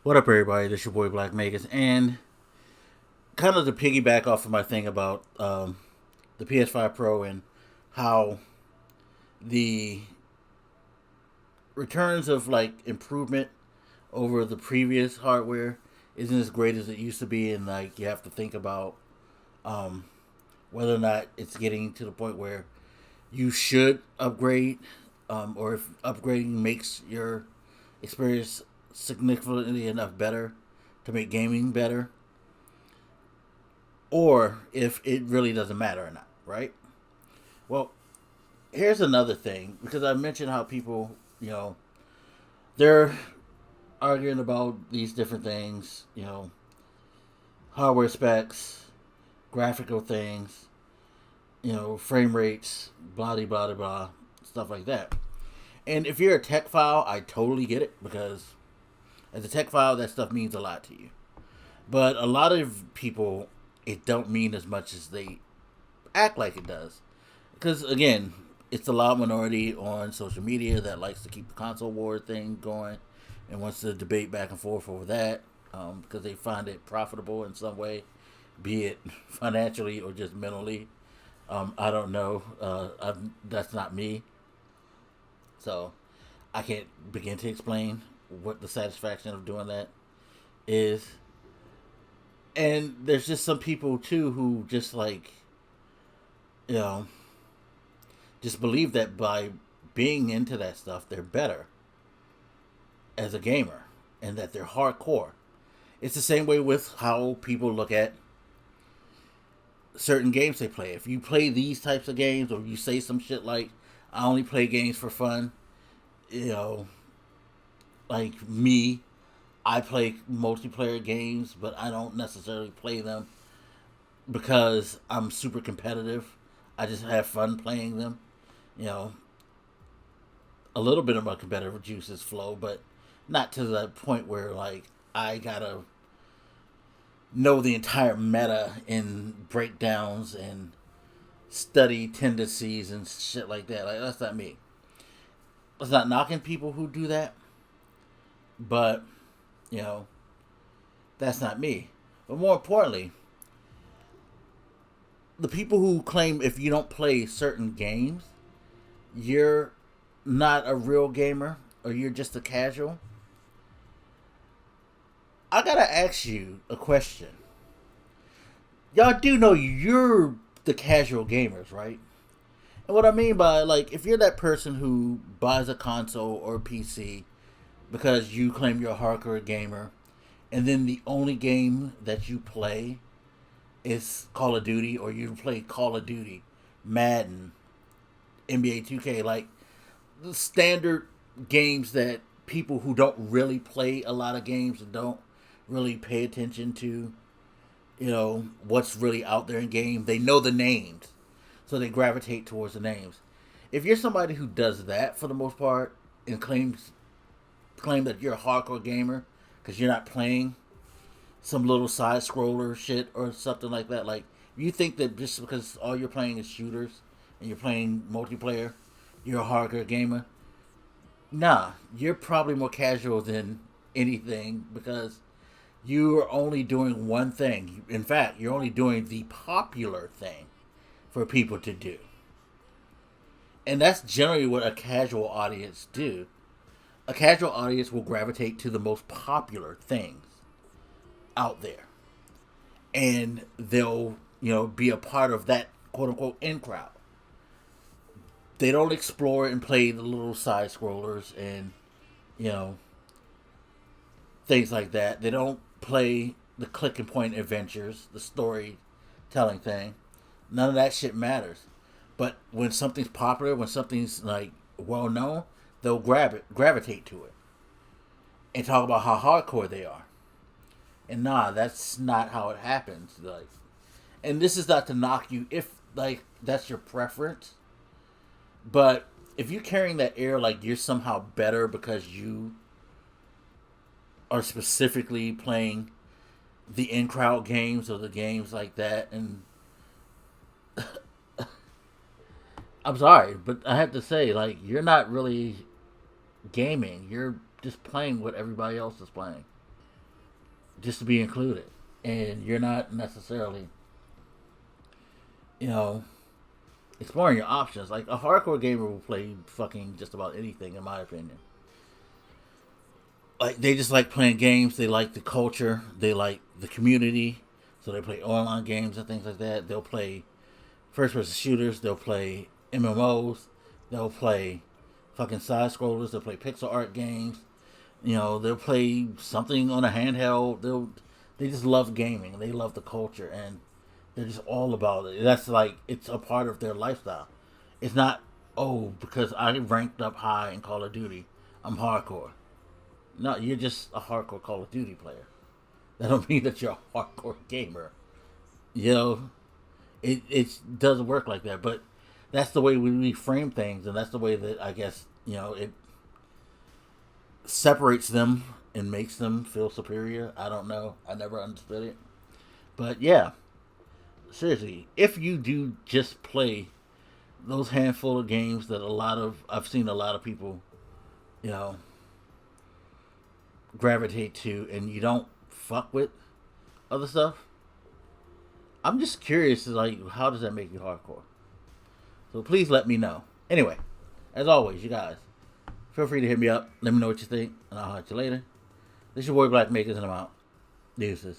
What up, everybody? This is your boy Black Magus, and kind of to piggyback off of my thing about the PS5 Pro and how the returns of like improvement over the previous hardware isn't as great as it used to be, and like you have to think about um, whether or not it's getting to the point where you should upgrade, or if upgrading makes your experience significantly enough better to make gaming better, or if it really doesn't matter or not, right? Well, here's another thing, because I mentioned how people, they're arguing about these different things, hardware specs, graphical things, frame rates, blah, blah, blah, blah, stuff like that. And if you're a tech file, I totally get it, because as a tech file, that stuff means a lot to you. But a lot of people, it don't mean as much as they act like it does. Because again, it's a loud minority on social media that likes to keep the console war thing going and wants to debate back and forth over that, because they find it profitable in some way, be it financially or just mentally. I don't know. That's not me, so I can't begin to explain what the satisfaction of doing that is. And there's just some people too who just like, you know, just believe that by being into that stuff, they're better as a gamer and that they're hardcore. It's the same way with how people look at certain games they play. If you play these types of games, or you say some shit like, I only play games for fun, you know, like me, I play multiplayer games, but I don't necessarily play them because I'm super competitive. I just have fun playing them. You know, a little bit of my competitive juices flow, but not to the point where like I gotta know the entire meta and breakdowns and study tendencies and shit like that. Like, that's not me. It's not knocking people who do that, but you know, that's not me. But more importantly, the people who claim if you don't play certain games, you're not a real gamer or you're just a casual. I gotta ask you a question. Y'all do know you're the casual gamers, right? And what I mean by, like, if you're that person who buys a console or a PC because you claim you're a hardcore gamer, and then the only game that you play is Call of Duty, or you play Call of Duty, Madden, NBA 2K, like the standard games that people who don't really play a lot of games and don't really pay attention to, what's really out there in game, they know the names, so they gravitate towards the names. If you're somebody who does that for the most part and claim that you're a hardcore gamer because you're not playing some little side scroller shit or something like that, like you think that just because all you're playing is shooters and you're playing multiplayer, you're a hardcore gamer. Nah, you're probably more casual than anything, because you are only doing one thing. In fact, you're only doing the popular thing for people to do. And that's generally what a casual audience do. A casual audience will gravitate to the most popular things out there. And they'll, be a part of that quote unquote in crowd. They don't explore and play the little side scrollers and, you know, things like that. They don't play the click and point adventures, the storytelling thing. None of that shit matters. But when something's popular, when something's like well known, they'll gravitate to it, and talk about how hardcore they are. And nah, that's not how it happens. Like, and this is not to knock you if like that's your preference, but if you're carrying that air like you're somehow better because you are specifically playing the in crowd games or the games like that, and I'm sorry, but I have to say, like, you're not really gaming. You're just playing what everybody else is playing. just to be included, and you're not necessarily, you know, exploring your options. Like a hardcore gamer will play fucking just about anything, in my opinion. Like they just like playing games. They like the culture. They like the community. So they play online games and things like that. They'll play first person shooters. They'll play MMOs. They'll play fucking side scrollers. They'll play pixel art games. They'll play something on a handheld. They just love gaming. They love the culture, and they're just all about it. That's like it's a part of their lifestyle. It's not, oh, because I ranked up high in Call of Duty, I'm hardcore. No, you're just a hardcore Call of Duty player. That don't mean that you're a hardcore gamer. You know, it doesn't work like that. But that's the way we frame things, and that's the way that I guess it separates them and makes them feel superior. I don't know. I never understood it. But yeah, seriously, if you do just play those handful of games that I've seen a lot of people, you know, gravitate to, and you don't fuck with other stuff, I'm just curious, like, how does that make you hardcore? So please let me know. Anyway, as always, you guys, feel free to hit me up. Let me know what you think, and I'll hit you later. This is your boy Blak Magus, and I'm out. Deuces.